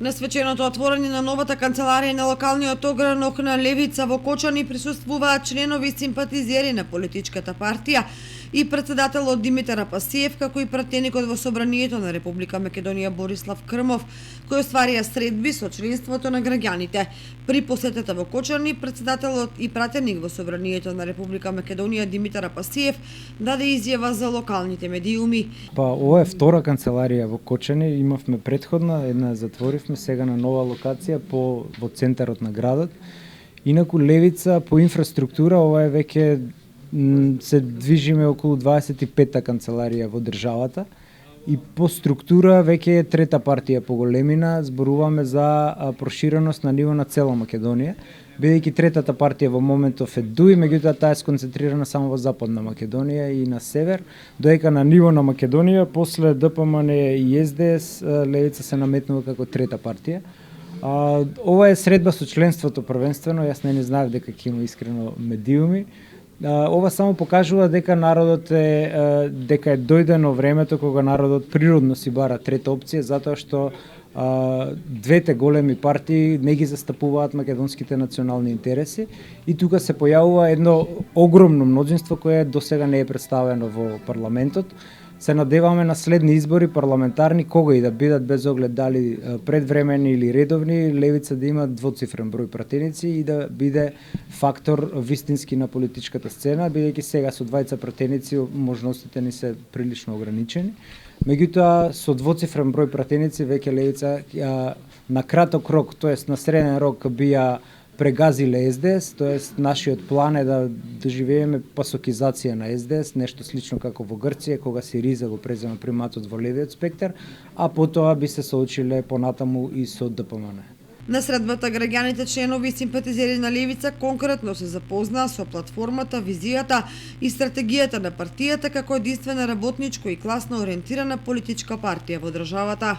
На свеченото отворање на новата канцеларија на локалниот огранок на Левица во Кочани присуствуваат членови и симпатизери на политичката партија и претседателот Димитар Апасиев, како и пратеникот во Собранието на Република Македонија Борислав Крмов, кои остварија средби со членството на граѓаните. При посетата во Кочани, претседателот и пратеник во Собранието на Република Македонија Димитар Апасиев даде изјава за локалните медиуми. Ова е втора канцеларија во Кочани, имавме претходна, една затворивме сега на нова локација во центарот на градот. Инаку Левица по инфраструктура ова е веќе се движиме околу 25-та канцеларија во државата и по структура веќе е трета партија по големина, зборуваме за проширеност на ниво на цела Македонија, бидејќи третата партија во моментов е ДУИ, меѓутоа таа е сконцентрирана само во Западна Македонија и на север, додека на ниво на Македонија после ДПМН и СДС Левица се наметнува како трета партија. Ова е средба со членството првенствено, јас не знаев дека ќе има искрено медиуми. Ова само покажува дека народот дека е дојдено времето кога народот природно си бара трета опција, затоа што двете големи партии не ги застапуваат македонските национални интереси и тука се појавува едно огромно мнозинство кое досега не е представено во парламентот. Се надеваме на следни избори парламентарни, кога и да бидат, без оглед дали предвремени или редовни, Левица да има двоцифрен број пратеници и да биде фактор вистински на политичката сцена, бидејќи сега со двајца пратеници можностите ни се прилично ограничени. Меѓутоа, со двоцифрен број пратеници веќе Левица на краток рок, тоест на среден рок бија прегазиле СДС, тоест нашиот план е да доживееме пасокизација на СДС, нешто слично како во Грција, кога Сириза го презема приматот во левиот спектар, а потоа би се соочиле понатаму и со ДПМН. На средбата граѓаните, членови и симпатизери на Левица конкретно се запознаа со платформата, визијата и стратегијата на партијата како единствена работничко и класно ориентирана политичка партија во државата.